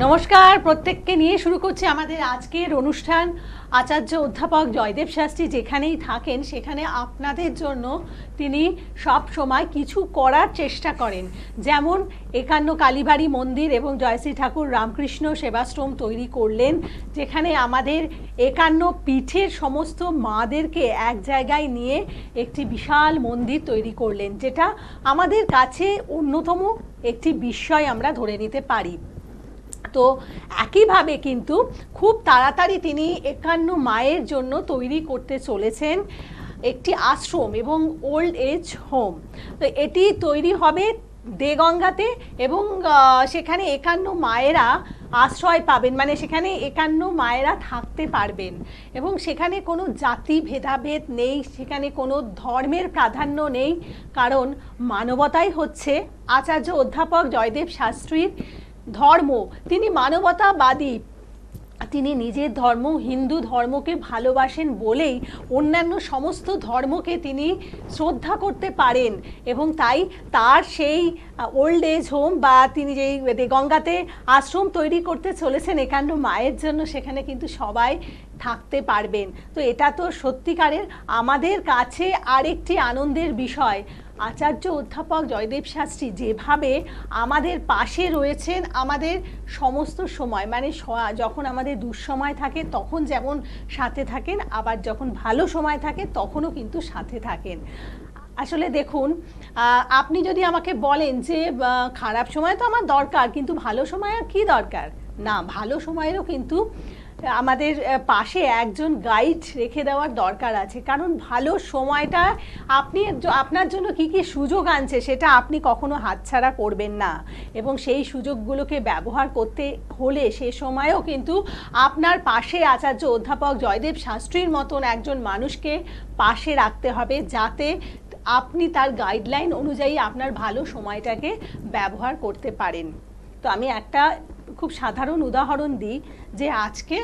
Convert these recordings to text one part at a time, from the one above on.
নমস্কার, প্রত্যেককে নিয়ে শুরু করছি আমাদের আজকের অনুষ্ঠান। আচার্য অধ্যাপক জয়দেব শাস্ত্রী যেখানেই থাকেন সেখানে আপনাদের জন্য তিনি সব সময় কিছু করার চেষ্টা করেন। যেমন ৫১ কালীবাড়ি মন্দির এবং জয়শ্রী ঠাকুর রামকৃষ্ণ সেবাশ্রম তৈরি করলেন, যেখানে আমাদের ৫১ পীঠের সমস্ত মাদেরকে এক জায়গায় নিয়ে একটি বিশাল মন্দির তৈরি করলেন, যেটা আমাদের কাছে অন্যতম একটি বিষয় আমরা ধরে নিতে পারি। তো একইভাবে কিন্তু খুব তাড়াতাড়ি তিনি ৫১ মায়ের জন্য তৈরি করতে চলেছেন একটি আশ্রম এবং ওল্ড এজ হোম। তো এটি তৈরি হবে দেগঙ্গাতে এবং সেখানে ৫১ মায়েরা আশ্রয় পাবেন, মানে সেখানে ৫১ মায়েরা থাকতে পারবেন এবং সেখানে কোনো জাতি ভেদাভেদ নেই, সেখানে কোনো ধর্মের প্রাধান্য নেই, কারণ মানবতাই হচ্ছে আচার্য অধ্যাপক জয়দেব শাস্ত্রীর ধর্ম। তিনি মানবতাবাদী, তিনি নিজের ধর্ম হিন্দু ধর্মকে ভালোবাসেন বলেই অন্যান্য সমস্ত ধর্মকে তিনি শ্রদ্ধা করতে পারেন এবং তাই তার সেই ওল্ড এজ হোম বা তিনি যেই গঙ্গাতে আশ্রম তৈরি করতে চলেছেন ৫১ মায়ের জন্য, সেখানে কিন্তু সবাই থাকতে পারবেন। তো এটা তো সত্যিকারের আমাদের কাছে আরেকটি আনন্দের বিষয়। আচার্য অধ্যাপক জয়দেব শাস্ত্রী যেভাবে আমাদের পাশে রয়েছেন আমাদের সমস্ত সময়, মানে যখন আমাদের দুঃসময় থাকে তখন যেমন সাথে থাকেন, আবার যখন ভালো সময় থাকে তখনও কিন্তু সাথে থাকেন। আসলে দেখুন, আপনি যদি আমাকে বলেন যে খারাপ সময় তো আমার দরকার, কিন্তু ভালো সময় আর কী দরকার? না, ভালো সময়েরও কিন্তু আমাদের পাশে একজন গাইড রেখে দেওয়ার দরকার আছে, কারণ ভালো সময়টা আপনার জন্য কি কি সুযোগ আনছে সেটা আপনি কখনো হাতছাড়া করবেন না এবং সেই সুযোগগুলোকে ব্যবহার করতে হলে সে সময়েও কিন্তু আপনার পাশে আচার্য অধ্যাপক জয়দেব শাস্ত্রীর মতন একজন মানুষকে পাশে রাখতে হবে, যাতে আপনি তার গাইডলাইন অনুযায়ী আপনার ভালো সময়টাকে ব্যবহার করতে পারেন। তো আমি একটা খুব সাধারণ উদাহরণ দিই যে আজকে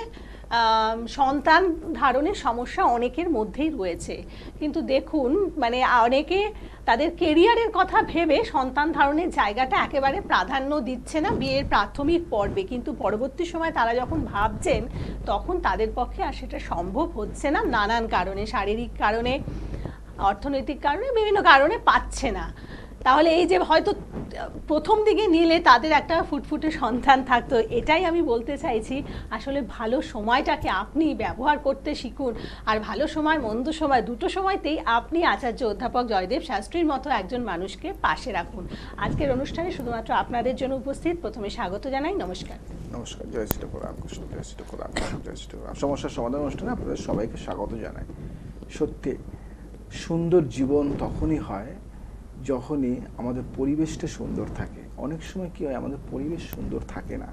সন্তান ধারণের সমস্যা অনেকের মধ্যেই রয়েছে, কিন্তু দেখুন মানে অনেকে তাদের কেরিয়ারের কথা ভেবে সন্তান ধারণের জায়গাটা একেবারে প্রাধান্য দিচ্ছে না বিয়ের প্রাথমিক পর্বে, কিন্তু পরবর্তী সময় তারা যখন ভাবছেন তখন তাদের পক্ষে আর সেটা সম্ভব হচ্ছে না, নানান কারণে, শারীরিক কারণে, অর্থনৈতিক কারণে, বিভিন্ন কারণে পাচ্ছে না। তাহলে এই যে হয়তো প্রথম দিকে নিলে তাদের একটা ফুটফুটে সন্তান থাকতো, এটাই আমি বলতে চাইছি। আসলে ভালো সময়টাকে আপনি ব্যবহার করতে শিখুন, আর ভালো সময় মন্দ সময় দুটো সময়তেই আপনি আচার্য অধ্যাপক জয়দেব শাস্ত্রীর মতো একজন মানুষকে পাশে রাখুন। আজকের অনুষ্ঠানে শুধুমাত্র আপনাদের জন্য উপস্থিত, প্রথমে স্বাগত জানাই। নমস্কার। নমস্কার। জয় শ্রী ঠাকুর রামকৃষ্ণ, জয় শ্রী ঠাকুর রামকৃষ্ণ, জয় শ্রী ঠাকুর। সমস্যার সমাধান অনুষ্ঠানে আপনাদের সবাইকে স্বাগত জানাই। সত্যি সুন্দর জীবন তখনই হয় যখনই আমাদের পরিবেশটা সুন্দর থাকে। অনেক সময় কি হয়, আমাদের পরিবেশ সুন্দর থাকে না,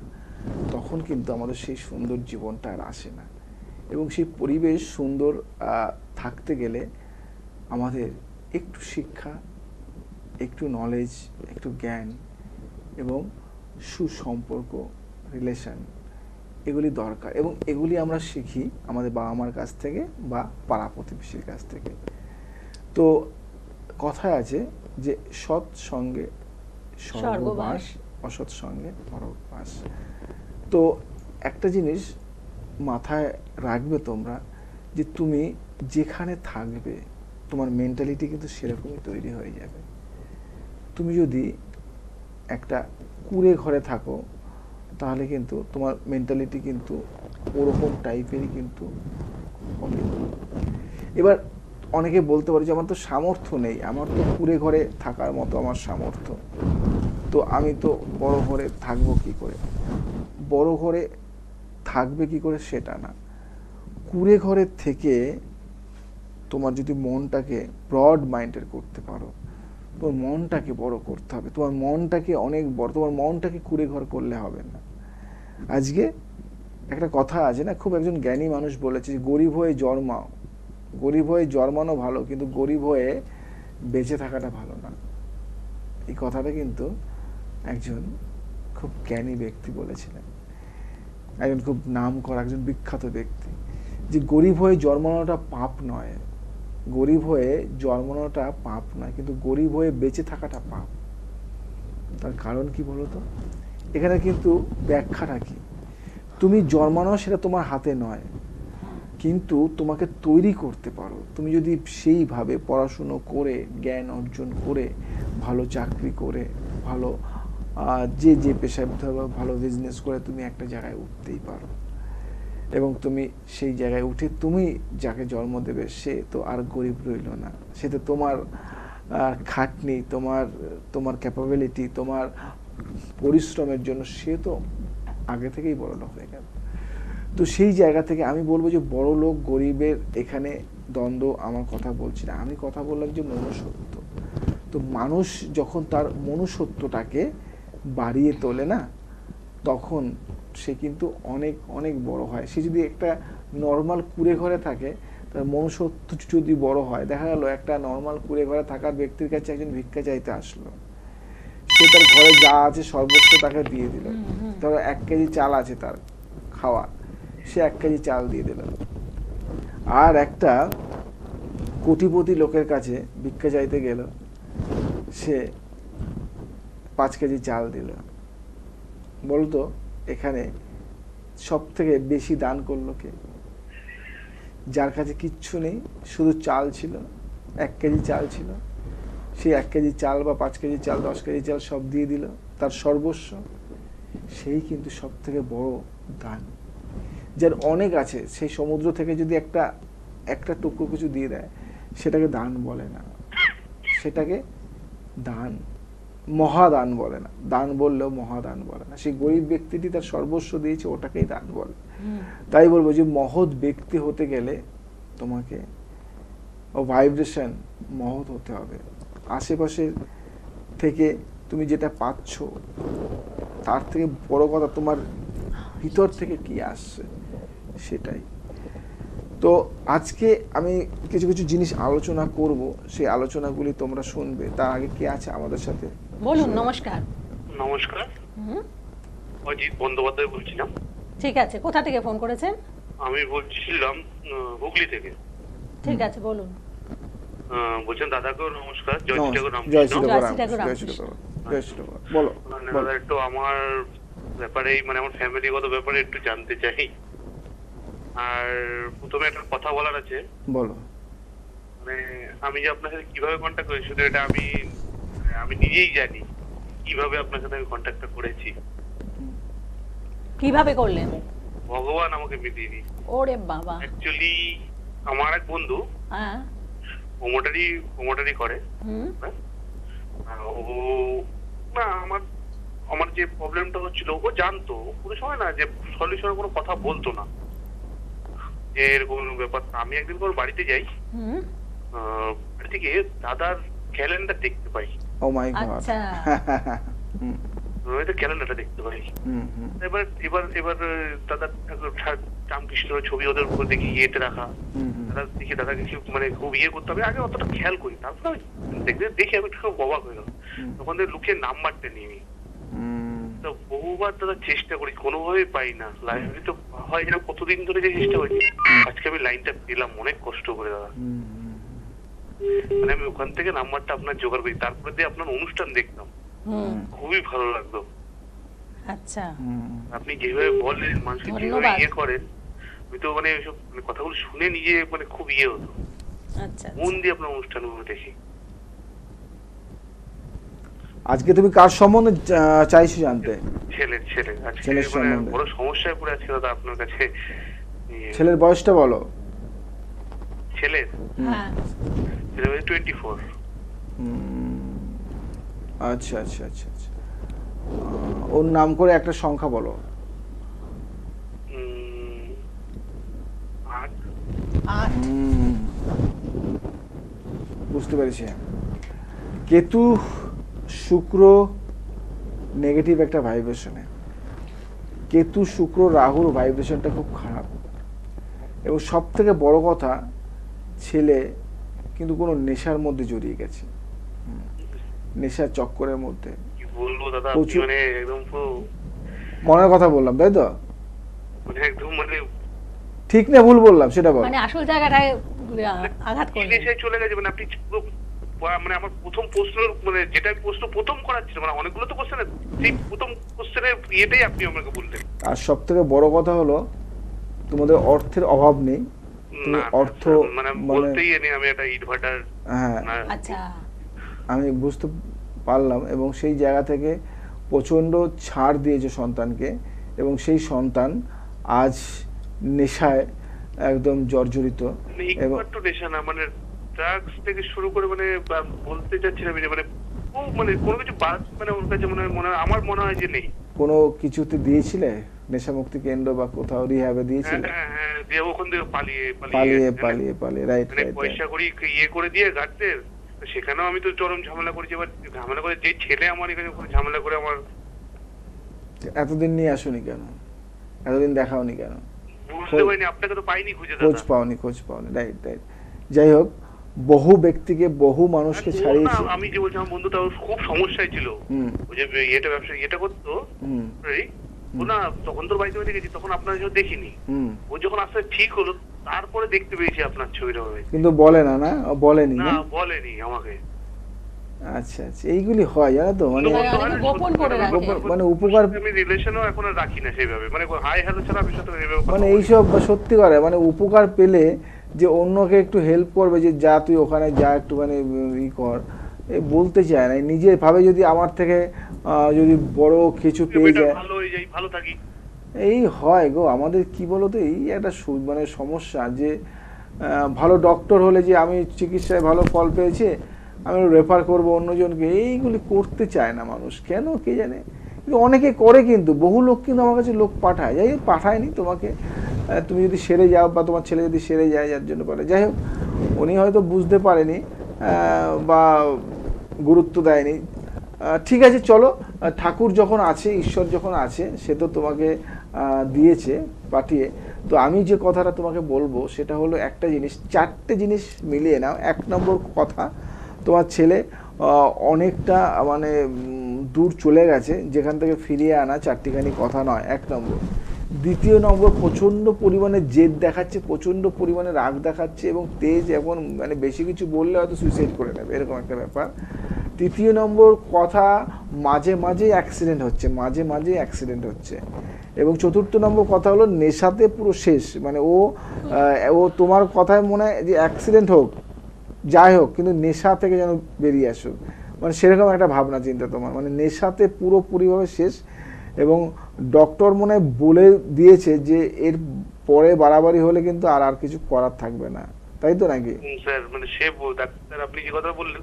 তখন কিন্তু আমাদের সেই সুন্দর জীবনটা আর আসে না। এবং সেই পরিবেশ সুন্দর থাকতে গেলে আমাদের একটু শিক্ষা, একটু নলেজ, একটু জ্ঞান এবং সুসম্পর্ক, রিলেশন, এগুলি দরকার। এবং এগুলি আমরা শিখি আমাদের বাবা মার কাছ থেকে বা পাড়া প্রতিবেশীর কাছ থেকে। তো কথায় আছে যে সৎ সঙ্গে স্বর্গবাস, অসৎ সঙ্গে নরকবাস। তো একটা জিনিস মাথায় রাখবে তোমরা, যে তুমি যেখানে থাকবে তোমার মেন্টালিটি কিন্তু সেরকমই তৈরি হয়ে যাবে। তুমি যদি একটা কুঁড়ে ঘরে থাকো তাহলে কিন্তু তোমার মেন্টালিটি কিন্তু ওরকম টাইপেরই কিন্তু হবে। এবার অনেকে বলতে পারে যে আমার তো সামর্থ্য নেই, আমার তো কুঁড়ে ঘরে থাকার মতো আমার সামর্থ্য, তো আমি তো বড় ঘরে থাকবো কি করে? বড় ঘরে থাকবে কি করে সেটা না, কুঁড়ে ঘরের থেকে তোমার যদি মনটাকে ব্রড মাইন্ডের করতে পারো, তোমার মনটাকে বড় করতে হবে, তোমার মনটাকে অনেক বড়, তোমার মনটাকে কুঁড়ে ঘর করলে হবে না। আজকে একটা কথা আছে না, খুব একজন জ্ঞানী মানুষ বলেছে যে গরিব হয়ে জন্মাও, গরিব হয়ে জন্মানো ভালো, কিন্তু গরিব হয়ে বেঁচে থাকাটা ভালো না। এই কথাটা কিন্তু একজন খুব জ্ঞানী ব্যক্তি বলেছিলেন, একজন খুব নাম করা একজন বিখ্যাত ব্যক্তি, যে গরিব হয়ে জন্মানোটা পাপ নয়, গরিব হয়ে জন্মানোটা পাপ নয়, কিন্তু গরিব হয়ে বেঁচে থাকাটা পাপ। তার কারণ কি বলতো? এখানে কিন্তু ব্যাখ্যাটা কি, তুমি জন্মানো সেটা তোমার হাতে নয়, কিন্তু তোমাকে তৈরি করতে পারো। তুমি যদি সেইভাবে পড়াশুনো করে, জ্ঞান অর্জন করে, ভালো চাকরি করে, ভালো যে যে পেশায় ভালো বিজনেস করে তুমি একটা জায়গায় উঠতেই পারো। এবং তুমি সেই জায়গায় উঠে তুমি যাকে জন্ম দেবে সে তো আর গরিব রইল না, সে তো তোমার খাটনি, তোমার ক্যাপাবিলিটি, তোমার পরিশ্রমের জন্য সে তো আগে থেকেই বড় লোক হয়ে গেল। তো সেই জায়গা থেকে আমি বলবো যে বড় লোক গরিবের এখানে দ্বন্দ্ব আমার কথা বলছি না, আমি কথা বললাম যে মনুষ্যত্ব। তো মানুষ যখন তার মনুষ্যত্বটাকে বাড়িয়ে তোলে না, তখন সে কিন্তু অনেক অনেক বড় হয়। সে যদি একটা নর্মাল কুড়ে ঘরে থাকে, তার মনুষ্যত্ব যদি বড় হয়, দেখা গেল একটা নর্মাল কুড়ে ঘরে থাকার ব্যক্তির কাছে একজন ভিক্ষা চাইতে আসলো, সে তার ঘরে যা আছে সর্বোচ্চ তাকে দিয়ে দিল। ধরো 1 কেজি চাল আছে তার খাওয়া, সে 1 কেজি চাল দিয়ে দিল। আর একটা কোটিপতি লোকের কাছে ভিক্ষা চাইতে গেল, সে 5 কেজি চাল দিল। বলতো এখানে সব থেকে বেশি দান করলো কে? যার কাছে কিচ্ছু নেই, শুধু চাল ছিল, 1 কেজি চাল ছিল, সেই 1 কেজি চাল বা 5 কেজি চাল, 10 কেজি চাল সব দিয়ে দিল, তার সর্বস্ব। সেই কিন্তু সব থেকে বড় দান। যার অনেক আছে, সেই সমুদ্র থেকে যদি একটা টুকরো কিছু দিয়ে দেয়, সেটাকে দান বলে না, সেটাকে দান, মহাদান বলে না। দান বললেও মহাদান বলে না। সেই গরিব ব্যক্তিটি তার সর্বস্ব দিয়েছে, ওটাকেই দান বলে। তাই বলবো যে মহৎ ব্যক্তি হতে গেলে তোমাকে ভাইব্রেশন মহৎ হতে হবে। আশেপাশে থেকে তুমি যেটা পাচ্ছ তার থেকে বড় কথা তোমার ভিতর থেকে কি আসছে সেটাই। তো আজকে আমি কিছু কিছু জিনিস আলোচনা করব, সেই আলোচনাগুলি তোমরা শুনবে। তার আগে কে আছে আমাদের সাথে? বলুন। নমস্কার। নমস্কার, অজিত বন্দ্যোপাধ্যায় বলছিলাম। ঠিক আছে, কোথা থেকে ফোন করেছেন? আমি বলছিলাম হুগলি থেকে। ঠিক আছে, বলুন। বলছেন দাদাকেও নমস্কার। জয় জয় শ্রী বলো। দাদা, একটু আমার ব্যাপারে, মানে আমার ফ্যামিলিগত ব্যাপারে একটু জানতে চাই। আর প্রথমে একটা কথা বলার আছে। বলো। মানে আমি যে আপনার সাথে কিভাবে কন্ট্যাক্ট করি, শুধু এটা আমি নিজেই জানি কিভাবে আপনার সাথে আমি কন্ট্যাক্টটা করেছি। কিভাবে করলেন? ভগবান আমাকে মিলিয়ে দিই। ওরে বাবা। অ্যাকচুয়ালি আমার এক বন্ধু হ্যাঁ, প্রমোটারি করে। ও না, আমার যে প্রবলেমটা হচ্ছিল ও জানতো, কোনো সময় না যে সলিউশনের কোনো কথা বলতো না, যে এরকম ব্যাপার। আমি একদিন ওর বাড়িতে যাই, বাড়ি থেকে দাদার ক্যালেন্ডার দেখতে পাই। ও মাই গড। আচ্ছা। ক্যালেন্ডারটা দেখতে পাই। এবার দাদা রামকৃষ্ণের ছবি ওদের উপর দেখি ইয়েতে রাখা। দাদাকে মানে খুব ইয়ে করতে হবে, আগে অতটা খেয়াল করি। তারপরে দেখি আমি খুব অবাক হয়ে গেল, তখন লুকিয়ে নাম্বারটা নিয়ে নিই। তো বহুবার দাদা চেষ্টা করি, কোনোভাবে পাই না। লাইব্রেরি তো হয় যেন কতদিন ধরে যে চেষ্টা করছি, আজকে আমি লাইনটা পেলাম অনেক কষ্ট করে দাদা। মানে আমি ওখান থেকে নাম্বারটা আপনার জোগাড় করি, তারপরে দিয়ে আপনার অনুষ্ঠান দেখলাম, খুবই ভালো লাগলো। আচ্ছা, আপনি যেভাবে বলেন, মানুষকে যেভাবে ইয়ে করেন, আমি তো মানে ওইসব কথাগুলো শুনে নিজে মানে খুব ইয়ে হতো। আচ্ছা, মন দিয়ে আপনার অনুষ্ঠানগুলো দেখি। আজকে তুমি কার সম্বন্ধে চাইছো জানতে? ছেলের ছেলের সম্বন্ধে। বড় সমস্যায় পড়ে আছি দাদা আপনার কাছে। ছেলের বয়সটা বলো। ছেলের? হ্যাঁ, 24। আচ্ছা আচ্ছা আচ্ছা আচ্ছা। ওর নাম করে একটা সংখ্যা বলো। 8। বুঝতে পেরেছি। কেতু শুক্র নেগেটিভ একটা ভাইব্রেশনে, কেতু শুক্র রাহুর ভাইব্রেশনটা খুব খারাপ। এবং সব থেকে বড় কথা, ছেলে কিন্তু কোনো নেশার মধ্যে জড়িয়ে গেছে, নেশার চক্করের মধ্যে। কি বলবো দাদা, মানে একদম মনের কথা বললাম, তাই তো? মানে একদম মানে ঠিক না ভুল বললাম সেটা বল। মানে আসল জায়গাটায় আঘাত করলেন। নেশায় চলে গেছে, মানে আপনি মানে আমার প্রথম প্রশ্ন, মানে যেটা প্রশ্ন প্রথম করার ছিল, মানে অনেকগুলো তো কোশ্চেন, সেই প্রথম কোশ্চেনের ইয়েটাই আপনি আমাকে বললেন। আর সব থেকে বড় কথা হলো তোমাদের অর্থের অভাব নেই, তুমি অর্থ মানে মানে বলতেই নেই আমি একটা ইনভার্টার। হ্যাঁ আচ্ছা, আমি বুঝতে পারলাম, এবং সেই জায়গা থেকে প্রচণ্ড ছাড় দিয়েছে সন্তানকে, এবং সেই সন্তান আজ নেশায় একদম জর্জরিত। এবং একটু নেশা না, মানে ড্রাগস থেকে শুরু করে, মানে বলতে চাচ্ছি না মানে মানে কোনো কিছু বাদ, মানে ওর কাছে মনে হয়, আমার মনে হয় যে নেই। কোনো কিছুতে দিয়েছিলে, নেশামুক্তি কেন্দ্র বা কোথাও রিহ্যাবে দিয়েছিলে? হ্যাঁ, দিয়ে ওখান থেকে পালিয়ে রাইট মানে রাইট পয়সা করি ইয়ে করে দিয়ে গার্ডদের, সেখানেও আমি তো চরম ঝামেলা করেছি। এবার ঝামেলা করে যে ছেলে আমার এখানে ঝামেলা করে আমার। এতদিন নিয়ে আসোনি কেন, এতদিন দেখাওনি কেন? বুঝতে পারিনি, আপনাকে তো পাইনি খুঁজে, খোঁজ পাওনি রাইট। যাই হোক, বহু ব্যক্তিকে, বহু মানুষকে ছাড়িয়েছে। আমি যে বলছি, আমার বন্ধু তো খুব সমস্যায় ছিল, ওই যে এটা ব্যবসা এটা করতো, ও না তখন তোর বাড়িতে গেছি, তখন আপনার দেখিনি। ও যখন আস্তে ঠিক হলো, তারপরে দেখতে পেয়েছি আপনার ছবিটা হবে। কিন্তু বলে না, বলেনি না, বলেনি আমাকে। আচ্ছা, এইগুলি হয় জানো তো, মানে গোপন করে রাখে। মানে উপকার, আমি রিলেশনও এখন আর রাখি না সেইভাবে, মানে হাই হ্যালো ছাড়া আমি সাথে মানে এইসব সত্যি করে, মানে উপকার পেলে যে অন্যকে একটু হেল্প করবে, যে যা তুই ওখানে যা একটুখানি ই কর, বলতে চায় না। নিজে ভাবে যদি আমার থেকে যদি বড় কিছু পেয়ে যায়, ভালো হয়ে যাই, ভালো থাকি। এই হয় গো আমাদের, কি বলতো, এই একটা মানে সমস্যা যে ভালো ডক্টর হলে যে আমি চিকিৎসায় ভালো ফল পেয়েছি, আমি রেফার করব অন্যজনকে, এইগুলি করতে চায় না মানুষ, কেন কে জানে। কিন্তু অনেকে করে, কিন্তু বহু লোক কিন্তু আমার কাছে লোক পাঠায়, যাই হোক পাঠায়নি তোমাকে, তুমি যদি সেরে যাও বা তোমার ছেলে যদি সেরে যায়, যার জন্য পারে। যাই হোক, উনি হয়তো বুঝতে পারেনি বা গুরুত্ব দেয়নি। ঠিক আছে, চলো, ঠাকুর যখন আছে, ঈশ্বর যখন আছে, সে তো তোমাকে দিয়েছে পাঠিয়ে। তো আমি যে কথাটা তোমাকে বলবো সেটা হলো একটা জিনিস, 4টে জিনিস মিলিয়ে নাও। 1 নম্বর কথা, তোমার ছেলে অনেকটা মানে দূর চলে গেছে, যেখান থেকে ফিরিয়ে আনা 4টিখানি কথা নয়, 1 নম্বর। 2য় নম্বর, প্রচণ্ড পরিমাণে জেদ দেখাচ্ছে, প্রচণ্ড পরিমাণে রাগ দেখাচ্ছে, এবং তেজ, এখন মানে বেশি কিছু বললে হয়তো সুইসাইড করে নেবে, এরকম একটা ব্যাপার। 3য় নম্বর কথা, মাঝে মাঝে অ্যাক্সিডেন্ট হচ্ছে। এবং 4র্থ নম্বর কথা হলো, নেশাতে পুরো শেষ, মানে ও তোমার কথায় মনে হয় যে অ্যাক্সিডেন্ট হোক, যাই হোক, কিন্তু নেশা থেকে যেন বেরিয়ে আসুক, মানে সেরকম একটা ভাবনা চিন্তা তোমার, মানে নেশাতে পুরোপুরিভাবে শেষ। এবং ডক্টর মনে হয় বলে দিয়েছে যে এর পরে বাড়াবাড়ি হলে কিন্তু আর কিছু করার থাকবে না, তাই তো নাকি? স্যার মানে ডাক্তার আপনি যে কথা বললেন,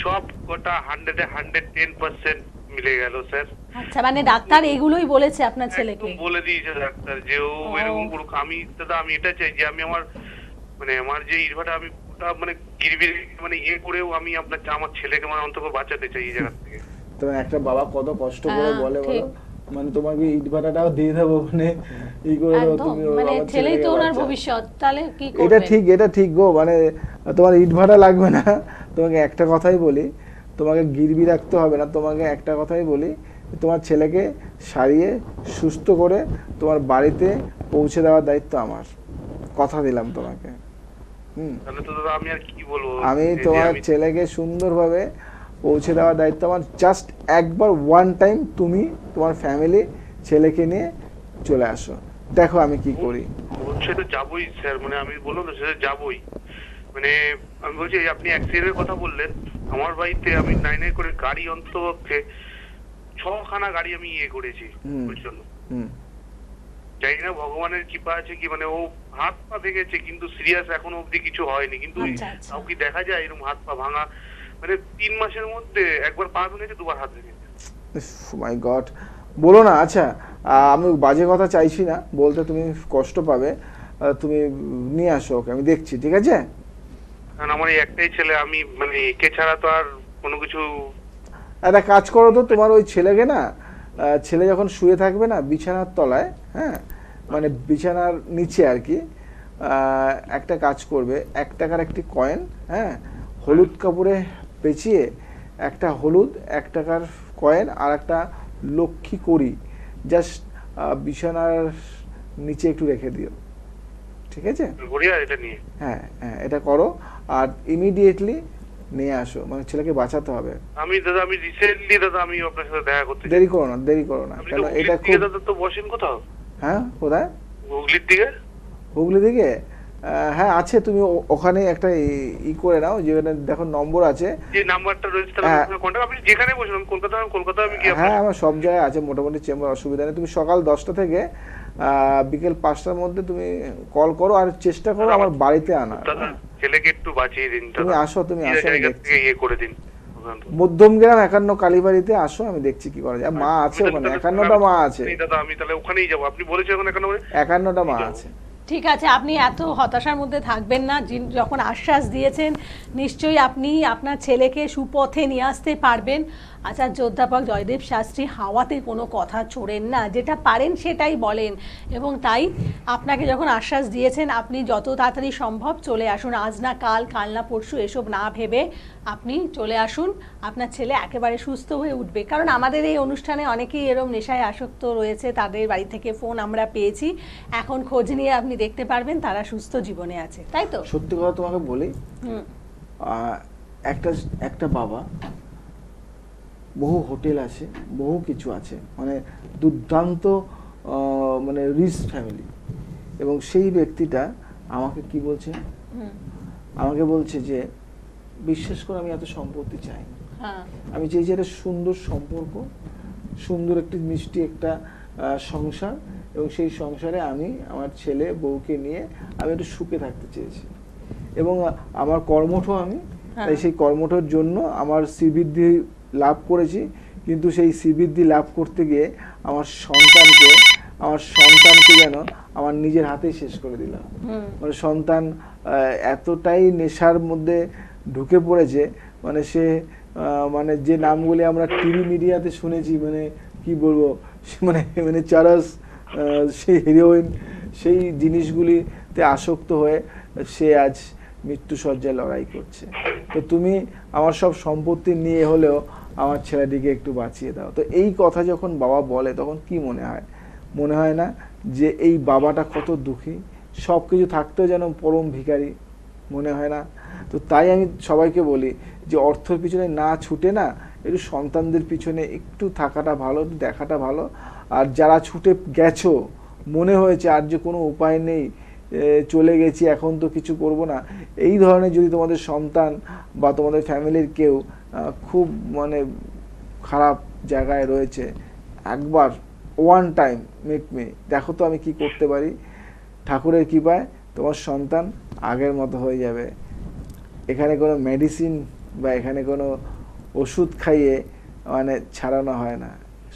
সব কটা 110% মিলে গেল স্যার। আচ্ছা, মানে ডাক্তার এগুলোই বলেছে আপনার ছেলেকে? বলে দিয়েছে ডাক্তার যে ও এরকম করুক। আমি দাদা, আমি এটা চাই যে আমি আমার যে ইনভার্টার, আমি ওটা মানে গিরবি মানে করেও আমি আমার ছেলেকে মানে অন্তত বাঁচাতে চাই এই জায়গা থেকে। তো একটা বাবা কত কষ্ট করে বলে, বলো, মানে তোমাকে ইটভাটাটাও দিয়ে দেবো, মানে ই করে দেবো, তুমি মানে ছেলেই তো ওনার ভবিষ্যৎ, তাহলে কি করবে? এটা ঠিক গো, মানে তোমার ইটভাটা লাগবে না। তোমাকে একটা কথাই বলি, তোমাকে গিরবি রাখতে হবে না, তোমাকে একটা কথাই বলি, তোমার ছেলেকে সারিয়ে সুস্থ করে তোমার বাড়িতে পৌঁছে দেওয়ার দায়িত্ব আমার, কথা দিলাম তোমাকে। তাহলে তো দাদা আমি আর কি বলবো, আমি তোমার ছেলেকে সুন্দরভাবে পৌঁছে দেওয়ার দায়িত্ব আমার। জাস্ট একবার 1 টাইম তুমি তোমার ফ্যামিলি ছেলেকে নিয়ে চলে আসো, দেখো আমি কি করি। অবশ্যই তো যাবোই স্যার, মানে আমি বললাম তো সেটা যাবোই। মানে আমি বলছি, আপনি অ্যাক্সিডেন্টের কথা বললেন, আমার বাড়িতে আমি 9 করে গাড়ি, অন্ততপক্ষে 6খানা গাড়ি আমি করেছি ওর জন্য। জানি না ভগবানের কৃপা আছে কি, মানে ও হাত পা ভেঙেছে, কিন্তু সিরিয়াস এখনো অবধি কিছু হয়নি। কিন্তু তাও কি দেখা যায় এরকম হাত পা ভাঙা, মানে 3 মাসের মধ্যে একবার পা ভেঙেছে, 2বার হাত ভেঙেছে। মাই গড, বলো না। আচ্ছা, আমি বাজে কথা চাইছি না বলতে, তুমি কষ্ট পাবে, তুমি নিয়ে আসো ওকে, আমি দেখছি, ঠিক আছে? কারণ আমার এই একটাই ছেলে, আমি মানে একে ছাড়া তো আর কোনো কিছু। একটা কাজ করো তো, তোমার ওই ছেলেকে না, ছেলে যখন শুয়ে থাকবে না বিছানার তলায়, হ্যাঁ, মানে বিছানার নিচে আর কি, একটা কাজ করবে, 1 টাকার একটি কয়েন, হ্যাঁ, হলুদ কাপড়ে পেঁচিয়ে, একটা হলুদ 1 টাকার কয়েন আর একটা লক্ষ্মী করি জাস্ট বিছানার নিচে একটু রেখে দিও, ঠিক আছে? এটা নিয়ে হ্যাঁ, এটা করো। আর ইমিডিয়েটলি নিয়ে আসো, মানে ছেলেকে বাঁচাতে হবে। আমি রিসেন্টলি দাদা আমি আপনার সাথে দেখা করতে চাই। দেরি করো না, দেরি করো না, আপনি কেন তো এটা হুগলির খুব। দিকে দাদা তো বসেন কোথাও? হ্যাঁ, কোথায়? হুগলির দিকে। হুগলি দিকে? হ্যাঁ আছে, তুমি ওখানে একটা করে নাও, যেখানে দেখো নম্বর আছে, যে নাম্বারটা রয়েছে তাহলে কন্টাক্ট, আপনি যেখানে বসেন, কলকাতা আমি কি হ্যাঁ আমার সব জায়গায় আছে মোটামুটি চেম্বার, অসুবিধা নেই। তুমি সকাল 10টা থেকে বিকেল 5টার মধ্যে তুমি কল করো, আর চেষ্টা করো আমার বাড়িতে আনা। দাদা ছেলেকে একটু বাঁচিয়ে দিন দাদা, তুমি আসো, তুমি আসো, আমি জায়গা দেখছি। থেকে ইয়ে করে দিন। মধ্যমগ্রাম 51 কালীবাড়িতে আসো, আমি দেখছি কি করা যায়। মা আছে ওখানে, 51টা মা আছে। দাদা আমি তাহলে ওখানেই যাবো, আপনি বলেছেন এখন 51টা মা আছে। ঠিক আছে, আপনি এত হতাশার মধ্যে থাকবেন না। যখন আশ্বাস দিয়েছেন নিশ্চয়ই আপনি আপনার ছেলেকে সুপথে নিয়ে আসতে পারবেন। আচার্য অধ্যাপক জয়দেব শাস্ত্রী হাওয়াতে কোনো কথা ছোড়েন না, যেটা পারেন সেটাই বলেন, এবং তাই আপনাকে যখন আশ্বাস দিয়েছেন আপনি যত তাড়াতাড়ি সম্ভব চলে আসুন। আজ না কাল, কাল না পরশু এসব না ভেবে আপনি চলে আসুন। আপনার ছেলে একেবারে সুস্থ হয়ে উঠবে। কারণ আমাদের এই অনুষ্ঠানে অনেকেই এরম নেশায় আসক্ত রয়েছে, তাদের বাড়ি থেকে ফোন আমরা পেয়েছি। এখন খোঁজ নিয়ে আপনি দেখতে পারবেন তারা সুস্থ জীবনে আছে, তাই তো? সত্যি কথা তোমাকে বলি, একটা বাবা, বহু হোটেল আছে, বহু কিছু আছে, মানে দুর্দান্ত মানে রিচ ফ্যামিলি, এবং সেই ব্যক্তিটা আমাকে কি বলছে, আমাকে বলছে যে বিশ্বাস করে আমি এত সম্পত্তি চাই না, আমি চাইছি একটা সুন্দর সম্পর্ক, সুন্দর একটি মিষ্টি একটা সংসার, এবং সেই সংসারে আমি আমার ছেলে বউকে নিয়ে আমি একটু সুখে থাকতে চেয়েছি, এবং আমার কর্মঠ আমি, তাই সেই কর্মঠর জন্য আমার শ্রীবৃদ্ধি লাভ করেছি, কিন্তু সেই শ্রীবৃদ্ধি লাভ করতে গিয়ে আমার সন্তানকে যেন আমার নিজের হাতেই শেষ করে দিলাম। মানে সন্তান এতটাই নেশার মধ্যে ঢুকে পড়েছে, মানে সে মানে যে নামগুলি আমরা টিভি মিডিয়াতে শুনেছি, মানে কি বলবো, মানে চারাস, সেই হিরোইন, সেই জিনিসগুলিতে আসক্ত হয়ে সে আজ মৃত্যুসজ্জায় লড়াই করছে। তো তুমি আমার সব সম্পত্তি নিয়ে হলেও আমার ছেলেটিকে একটু বাঁচিয়ে দাও। তো এই কথা যখন বাবা বলে তখন কি মনে হয়? মনে হয় না যে এই বাবাটা কত দুঃখী, সব কিছু থাকতেও যেন পরম ভিখারি, মনে হয় না? তো তাই আমি সবাইকে বলি যে অর্থের পিছনে না ছুটে না, একটু সন্তানদের পিছনে একটু থাকাটা ভালো, দেখাটা ভালো। আর যারা ছুটে গেছো, মনে হয়েছে আর যে কোনো উপায় নেই, চলে গেছি এখন তো কিছু করব না, এই ধরনের যদি তোমাদের সন্তান বা তোমাদের ফ্যামিলির কেউ খুব মানে খারাপ জায়গায় রয়েছে, একবার ওয়ান টাইম মিট মি, দেখো তো আমি কি করতে পারি। ঠাকুরের কৃপায় তোমার সন্তান আগের মতো হয়ে যাবে। এখানে কোনো মেডিসিন বা এখানে কোনো ওষুধ খাইয়ে মানে ছাড়ানো হয় না,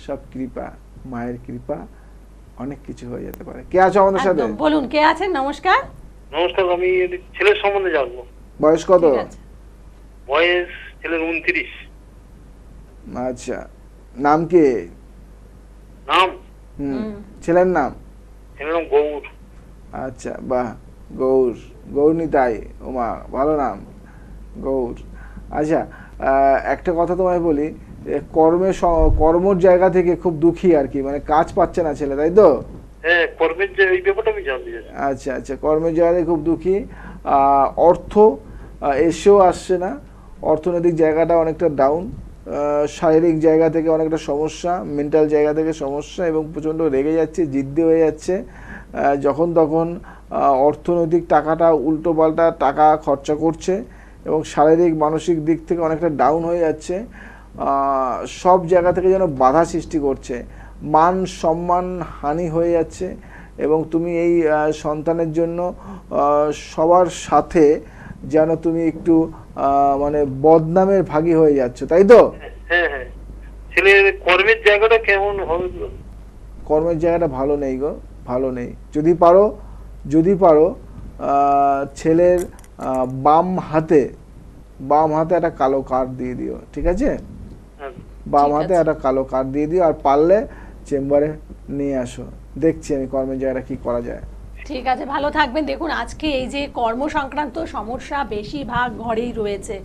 সব কৃপা, মায়ের কৃপা, অনেক কিছু হয়ে যেতে পারে। কে আছো আমাদের সাথে? বলুন, কে আছেন? নমস্কার। নমস্কার, আমি ছেলের সম্বন্ধে জানবো। বয়স কত? বয়স ছেলের 29। আচ্ছা, নাম কি? নাম? ছেলের নাম? ছেলের নাম গৌর। আচ্ছা, বাহ, গৌর, গৌরনিতাই, ওমা, ভালো নাম, গৌর। আচ্ছা, একটা কথা তোমায় বলি, কর্মের জায়গা থেকে খুব দুঃখী আর কি, মানে কাজ পাচ্ছে না ছেলে, তাই তো? হ্যাঁ, কর্মের যে এই ব্যাপারটা আমি জানতে চাই। আচ্ছা আচ্ছা, কর্মের জায়গা থেকে খুব দুঃখী, অর্থ এসেও আসছে না, অর্থনৈতিক জায়গাটা অনেকটা ডাউন, শারীরিক জায়গা থেকে অনেকটা সমস্যা, মেন্টাল জায়গা থেকে সমস্যা, এবং প্রচণ্ড রেগে যাচ্ছে, জিদ্দি হয়ে যাচ্ছে, যখন তখন অর্থনৈতিক টাকাটা উল্টো পাল্টা টাকা খরচা করছে, এবং শারীরিক মানসিক দিক থেকে অনেকটা ডাউন হয়ে যাচ্ছে, সব জায়গা থেকে যেন বাধা সৃষ্টি করছে, মান সম্মান হানি হয়ে যাচ্ছে, এবং তুমি এই সন্তানের জন্য সবার সাথে যেন তুমি একটু মানে বদনামের ভাগী হয়ে যাচ্ছ, তাই তো? হ্যাঁ হ্যাঁ। ছেলের কর্মের জায়গাটা কেমন হবে? কর্মের জায়গাটা ভালো নেই গো, ভালো নেই। যদি পারো ছেলের বাম হাতে একটা কালো কার্ড দিয়ে দিও, ঠিক আছে? বাম হাতে একটা কালো কার্ড দিয়ে দিও, আর পারলে চেম্বারে নিয়ে আসো, দেখছি আমি কর্মের জায়গাটা কি করা যায়। ঠিক আছে, ভালো থাকবেন। দেখুন, আজকে এই যে কর্ম সংক্রান্ত সমস্যা বেশিরভাগ ঘরেই রয়েছে,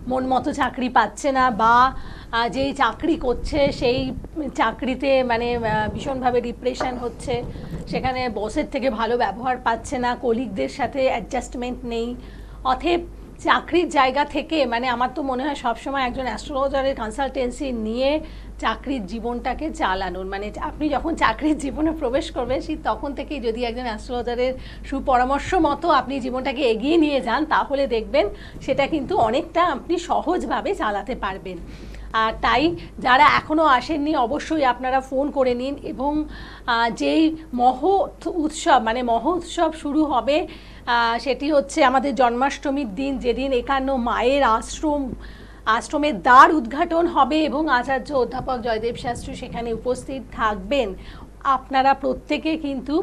মন মতো চাকরি পাচ্ছে না, বা যেই চাকরি করছে সেই চাকরিতে মানে ভীষণভাবে ডিপ্রেশন হচ্ছে, সেখানে বসের থেকে ভালো ব্যবহার পাচ্ছে না, কলিগদের সাথে অ্যাডজাস্টমেন্ট নেই, অতএব চাকরির জায়গা থেকে, মানে আমার তো মনে হয় সবসময় একজন অ্যাস্ট্রোলজারের কনসালটেন্সি নিয়ে চাকরির জীবনটাকে চালানোর, মানে আপনি যখন চাকরির জীবনে প্রবেশ করবেন সেই তখন থেকেই যদি একজন অ্যাস্ট্রোলজারের সুপরামর্শ মতো আপনি জীবনটাকে এগিয়ে নিয়ে যান, তাহলে দেখবেন সেটা কিন্তু অনেকটা আপনি সহজভাবে চালাতে পারবেন। আর তাই যারা এখনও আসেননি অবশ্যই আপনারা ফোন করে নিন, এবং যেই উৎসব মানে উৎসব শুরু হবে সেটি হচ্ছে আমাদের জন্মাষ্টমীর দিন, যেদিন 51 মায়ের আশ্রমের দ্বার উদ্ঘাটন হবে এবং আচার্য অধ্যাপক জয়দেব শাস্ত্রী সেখানে উপস্থিত থাকবেন। আপনারা প্রত্যেকে কিন্তু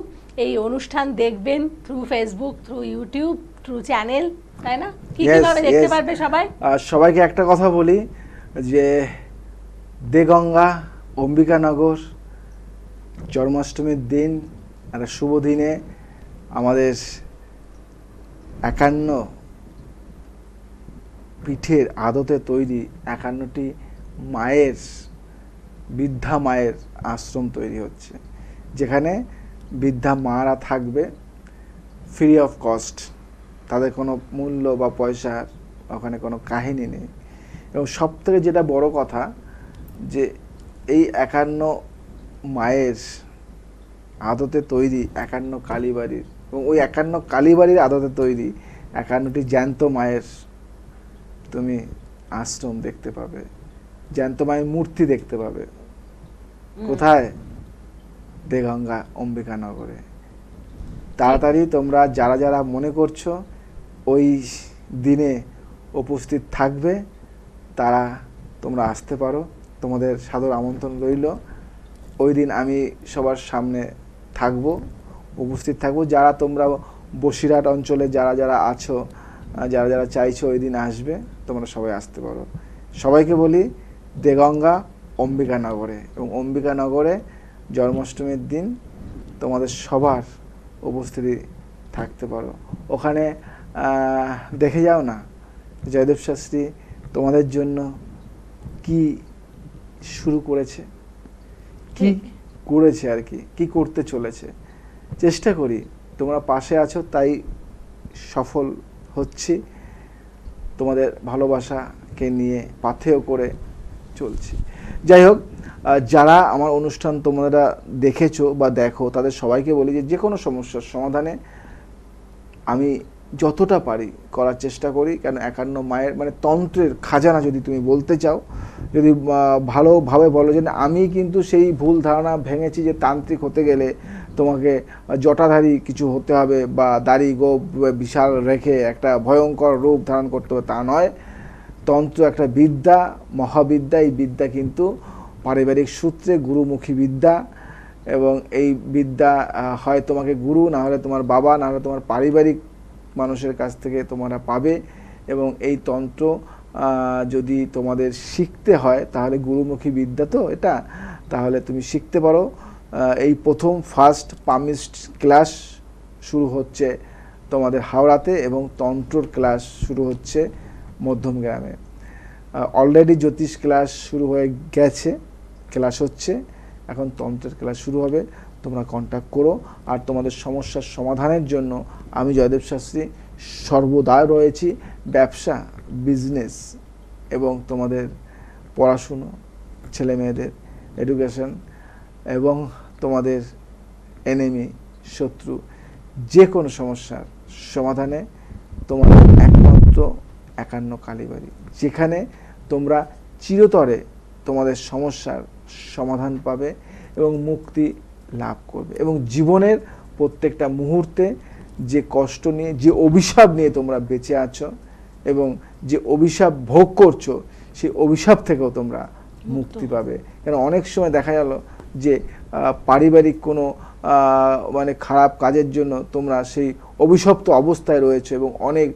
এই অনুষ্ঠান দেখবেন through Facebook, through YouTube, through channel, তাই না? কিভাবে দেখতে পারবে সবাই? সবাইকে একটা কথা বলি যে দেগঙ্গা অম্বিকানগর জন্মাষ্টমীর দিন, একটা শুভ দিনে আমাদের 51 পিঠের আদতে তৈরি 51টি মায়ের, বৃদ্ধা মায়ের আশ্রম তৈরি হচ্ছে, যেখানে বৃদ্ধা মারা থাকবে ফ্রি অফ কস্ট। তাদের কোনো মূল্য বা পয়সার ওখানে কোনো কাহিনী নেই। এবং সবথেকে যেটা বড় কথা যে এই 51 মায়ের আদতে তৈরি 51 কালীবাড়ির, এবং ওই 51 কালীবাড়ির আদতে তৈরি 51টি জ্যান্ত মায়ের তুমি আশ্রম দেখতে পাবে, জ্যান্ত মায়ের মূর্তি দেখতে পাবে। কোথায়? দেগঙ্গা অম্বিকানগরে। তাড়াতাড়ি তোমরা যারা যারা মনে করছো ওই দিনে উপস্থিত থাকবে, তারা তোমরা আসতে পারো, তোমাদের সাদর আমন্ত্রণ রইল। ওই দিন আমি সবার সামনে থাকব, উপস্থিত থাকবো। যারা তোমরা বসিরহাট অঞ্চলে যারা যারা আছো, যারা যারা চাইছো ওই দিন আসবে, তোমরা সবাই আসতে পারো। সবাইকে বলি দেগঙ্গা অম্বিকানগরে, এবং অম্বিকানগরে জন্মাষ্টমীর দিন তোমাদের সবার উপস্থিতি থাকতে পারো। ওখানে দেখে যাও না জয়দেব শাস্ত্রী তোমাদের জন্য কি শুরু করেছে, কি করেছে আর কি করতে চলেছে। চেষ্টা করি, তোমরা পাশে আছো তাই সফল হচ্ছি, তোমাদের ভালোবাসাকে নিয়ে পাথেয় করে চলছি। যাই হোক, যারা আমার অনুষ্ঠান তোমরা দেখেছো বা দেখো তাদের সবাইকে বলি যে কোনো সমস্যার সমাধানে আমি যতটা পারি করার চেষ্টা করি। কেন 51 মায়ের মানে তন্ত্রের খাজানা যদি তুমি বলতে চাও, যদি ভালোভাবে বলো যে আমি কিন্তু সেই ভুল ধারণা ভেঙেছি যে তান্ত্রিক হতে গেলে তোমাকে জটাধারী কিছু হতে হবে বা দাড়ি গোঁফ বিশাল রেখে একটা ভয়ঙ্কর রূপ ধারণ করতে হবে, তা নয়। তন্ত্র একটা বিদ্যা, মহাবিদ্যা। এই বিদ্যা কিন্তু পারিবারিক সূত্রে গুরুমুখী বিদ্যা, এবং এই বিদ্যা হয় তোমাকে গুরু, না হলে তোমার বাবা, না হলে তোমার পারিবারিক মানুষের কাছ থেকে তোমরা পাবে। এবং এই তন্ত্র যদি তোমাদের শিখতে হয় তাহলে গুরুমুখী বিদ্যা তো এটা, তাহলে তুমি শিখতে পারো। এই প্রথম ফার্স্ট পামিস্ট ক্লাস শুরু হচ্ছে তোমাদের হাওড়াতে, এবং তন্ত্রর ক্লাস শুরু হচ্ছে মধ্যমগ্রামে। অলরেডি জ্যোতিষ ক্লাস শুরু হয়ে গেছে, ক্লাস হচ্ছে, এখন তন্ত্রের ক্লাস শুরু হবে। তোমরা কন্ট্যাক্ট করো। আর তোমাদের সমস্যার সমাধানের জন্য আমি জয়দেব শাস্ত্রী সর্বদা রয়েছি। ব্যবসা, বিজনেস এবং তোমাদের পড়াশুনো, ছেলে মেয়েদের এডুকেশন, এবং তোমাদের এনিমি, শত্রু, যে কোনো সমস্যার সমাধানে তোমাদের একমাত্র 51 কালীবাড়ি, যেখানে তোমরা চিরতরে তোমাদের সমস্যার সমাধান পাবে এবং মুক্তি লাভ করবে। এবং জীবনের প্রত্যেকটা মুহূর্তে যে কষ্ট নিয়ে, যে অভিশাপ নিয়ে তোমরা বেঁচে আছো এবং যে অভিশাপ ভোগ করছো, সেই অভিশাপ থেকেও তোমরা মুক্তি পাবে। কেন অনেক সময় দেখা গেল যে পারিবারিক কোনো মানে খারাপ কাজের জন্য তোমরা সেই অভিশপ্ত অবস্থায় রয়েছে এবং অনেক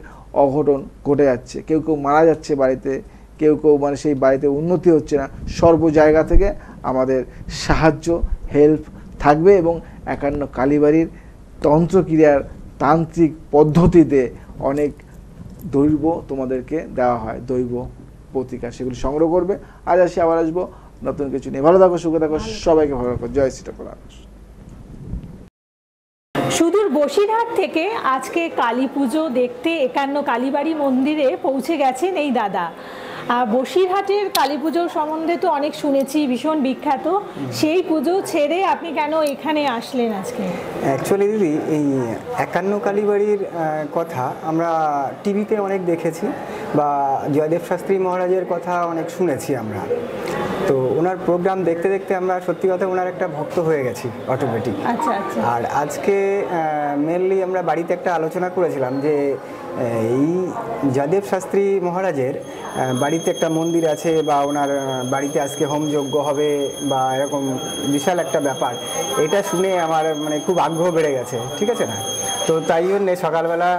অঘটন ঘটে যাচ্ছে। কেউ কেউ মারা যাচ্ছে বাড়িতে, কেউ কেউ মানে সেই বাড়িতে উন্নতি হচ্ছে না। সর্ব জায়গা থেকে আমাদের সাহায্য, হেল্প থাকবে। এবং 51 কালীবাড়ির তন্ত্রক্রিয়ার তান্ত্রিক পদ্ধতিতে অনেক দৈব তোমাদেরকে দেওয়া হয়, দৈব পত্রিকা, সেগুলি সংগ্রহ করবে। আজ আসি, আবার আসবো নতুন কিছু নিয়ে। ভালো থাকো, সুখে থাকো, সবাইকে ভালো রাখো। জয় শ্রী ঠাকুর। সুদূর বসিরহাট থেকে আজকে কালী পুজো দেখতে একান্ন কালীবাড়ি মন্দিরে পৌঁছে গেছেন এই দাদা। বসিরহাটের কালী পুজোর সম্বন্ধে তো অনেক শুনেছি, ভীষণ বিখ্যাত। সেই পুজো ছেড়ে আপনি কেন এখানে আসলেন আজকে? অ্যাকচুয়ালি দিদি, এই একান্ন কালীবাড়ির কথা আমরা টিভিতে অনেক দেখেছি, বা জয়দেব শাস্ত্রী মহারাজের কথা অনেক শুনেছি আমরা। তো ওনার প্রোগ্রাম দেখতে দেখতে আমরা সত্যি কথা ওনার একটা ভক্ত হয়ে গেছি অটোমেটিক। আচ্ছা আচ্ছা। আর আজকে মেনলি আমরা বাড়িতে একটা আলোচনা করেছিলাম যে এই জয়দেব শাস্ত্রী মহারাজের বাড়িতে একটা মন্দির আছে, বা ওনার বাড়িতে আজকে হোমযজ্ঞ হবে, বা এরকম বিশাল একটা ব্যাপার। এটা শুনে আমার মানে খুব আগ্রহ বেড়ে গেছে, ঠিক আছে না? তো তাই জন্যে সকালবেলা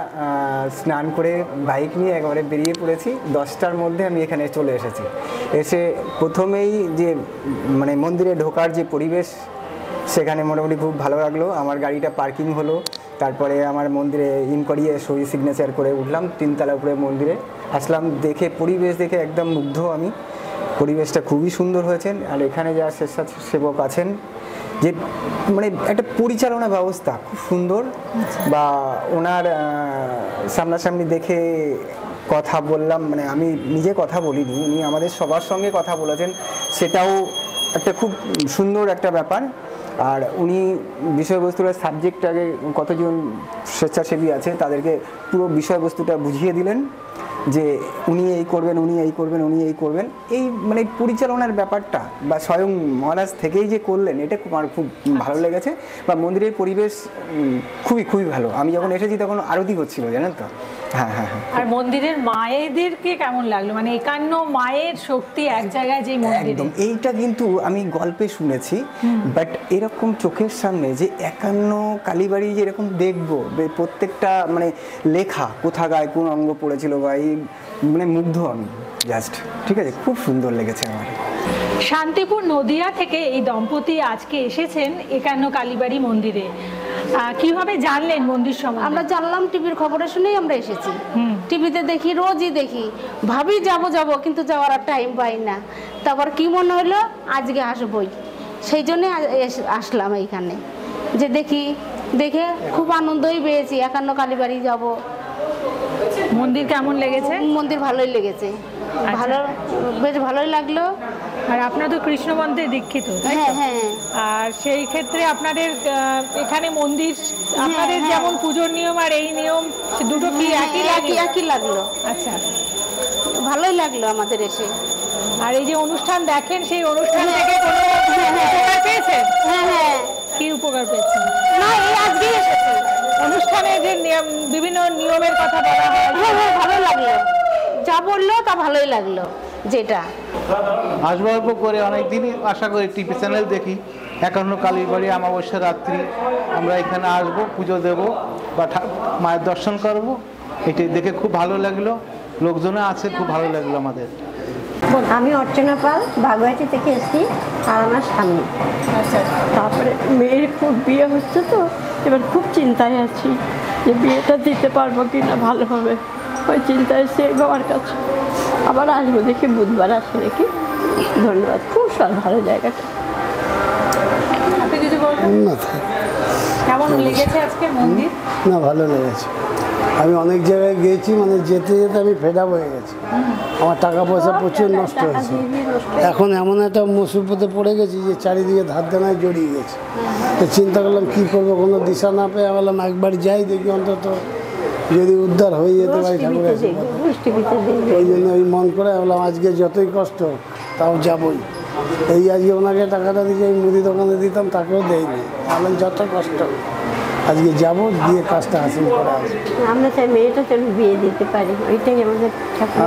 স্নান করে বাইক নিয়ে একেবারে বেরিয়ে পড়েছি। 10টার মধ্যে আমি এখানে চলে এসেছি। এসে প্রথমেই যে মানে মন্দিরে ঢোকার যে পরিবেশ, সেখানে মোটামুটি খুব ভালো লাগলো। আমার গাড়িটা পার্কিং হলো, তারপরে আমার মন্দিরে ইন করিয়ে সই সিগনেচার করে উঠলাম 3তলা উপরে মন্দিরে আসলাম। দেখে পরিবেশ দেখে একদম মুগ্ধ আমি। পরিবেশটা খুবই সুন্দর হয়েছেন। আর এখানে যা স্বেচ্ছাসেবক আছেন, যে মানে একটা পরিচালনা ব্যবস্থা খুব সুন্দর। বা ওনার সামনাসামনি দেখে কথা বললাম, মানে আমি নিজে কথা বলিনি, উনি আমাদের সবার সঙ্গে কথা বলেছেন, সেটাও একটা খুব সুন্দর একটা ব্যাপার। আর উনি বিষয়বস্তুটা সাবজেক্ট আগে কতজন স্বেচ্ছাসেবী আছে তাদেরকে পুরো বিষয়বস্তুটা বুঝিয়ে দিলেন, যে উনি এই করবেন, উনি এই করবেন, উনি এই করবেন। এই মানে পরিচালনার ব্যাপারটা বা স্বয়ং মহারাজ থেকেই যে করলেন, এটা আমার খুব ভালো লেগেছে। বা মন্দিরের পরিবেশ খুবই খুবই ভালো। আমি যখন এসেছি তখন আরতি হচ্ছিল, জানেন তো। হ্যাঁ হ্যাঁ হ্যাঁ। আর মন্দিরের মায়েদেরকে কেমন লাগলো? মানে একান্ন মায়ের শক্তি এক জায়গায় যে মন্দিরে। একদম, এইটা কিন্তু আমি গল্পে শুনেছি, বাট এরকম চোখের সামনে যে 51 কালীবাড়ি যে এরকম দেখবো, প্রত্যেকটা মানে লেখা কোথাকায় কোন অঙ্গ পড়েছিল, বা এই মানে মুগ্ধ আমি জাস্ট। ঠিক আছে, খুব সুন্দর লেগেছে আমার। শান্তিপুর নদিয়া থেকে এই দম্পতি আজকে এসেছেন একান্ন কালীবাড়ি মন্দিরে। কিভাবে জানলেন মন্দির সম্বন্ধে? আমরা জানলাম টিভির খবরে শুনেই আমরা এসেছি। টিভিতে দেখি, রোজই দেখি, ভাবি যাব কিন্তু যাওয়ার আর টাইম পাই না। তারপর কি মনে হলো আজকে আসবই, সেই জন্যে আসলাম এইখানে, যে দেখে খুব আনন্দই পেয়েছি। একান্ন কালীবাড়ি যাব। মন্দির কেমন লেগেছে? মন্দির ভালোই লেগেছে, ভালো, বেশ ভালোই লাগলো। আর আপনারা তো কৃষ্ণ মন্ত্রে দীক্ষিত, হ্যাঁ হ্যাঁ। আর সেই ক্ষেত্রে আপনাদের এখানে মন্দির, আপনাদের যেমন পুজোর নিয়ম আর এই নিয়ম দুটো কি একই লাগে? একই লাগলো। আচ্ছা, ভালোই লাগলো আমাদের এসে। আর এই যে অনুষ্ঠান দেখেন, সেই অনুষ্ঠান থেকে কোনো উপকার পেয়েছেন? হ্যাঁ হ্যাঁ। কি উপকার পেয়েছেন? না, এই আজকেই এসেছি। অনুষ্ঠানে যে বিভিন্ন নিয়মের কথা বলা হয়, হ্যাঁ হ্যাঁ, ভালো লাগলো। যা বললো তা ভালোই লাগলো। যেটা আসবো অল্প করে অনেকদিনই আশা করি, টিভি চ্যানেল দেখি, একান্ন কালীবাড়ি অমাবস্যা রাত্রি আমরা এখানে আসবো, পুজো দেব বা মায়ের দর্শন করব। এটি দেখে খুব ভালো লাগলো, লোকজনে আছে, খুব ভালো লাগলো আমাদের। আমি অর্চনা পাল, বাগুয়াটি থেকে এসেছি, আর আমার স্বামী। তারপরে মেয়ের খুব বিয়ে হচ্ছে, তো এবার খুব চিন্তায় আছি যে বিয়েটা দিতে পারবো কি না ভালোভাবে। ওই চিন্তায় এসে বাবার কাছে আবার আসবো, দেখি বুধবার আসে নাকি। ধন্যবাদ, খুব ভালো জায়গাটা। আপনি কিছু বলবেন? না, কেমন লেগেছে আজকে মন্দির? না, ভালো লেগেছে। আমি অনেক জায়গায় গিয়েছি, মানে যেতে যেতে আমি ফেড আপ হয়ে গেছি। আমার টাকা পয়সা প্রচুর নষ্ট হয়েছে। এখন এমন একটা মুসিবতে পড়ে গেছি যে চারিদিকে ধার দেনায় জড়িয়ে গেছে। তো চিন্তা করলাম কী করবো, কোনো দিশা না পেয়ে বললাম একবার যাই, দেখি অন্তত যদি উদ্ধার হয়ে যেতে পারি ঠাকুরের আশীর্বাদে। ওই জন্য ওই মন করে বললাম আজকে যতই কষ্ট তাও যাবই। এই আজকে ওনাকে টাকাটা দিয়ে আমি মুদি দোকানে দিতাম, তাকেও দেয়নি। বললাম যত কষ্ট আজকে যাবো, গিয়ে কাজটা হাসিল করে আসবো। আমরা চাই মেয়েটা যেন বিয়ে দিতে পারি, ওইটাই আমাদের ঠাকুর।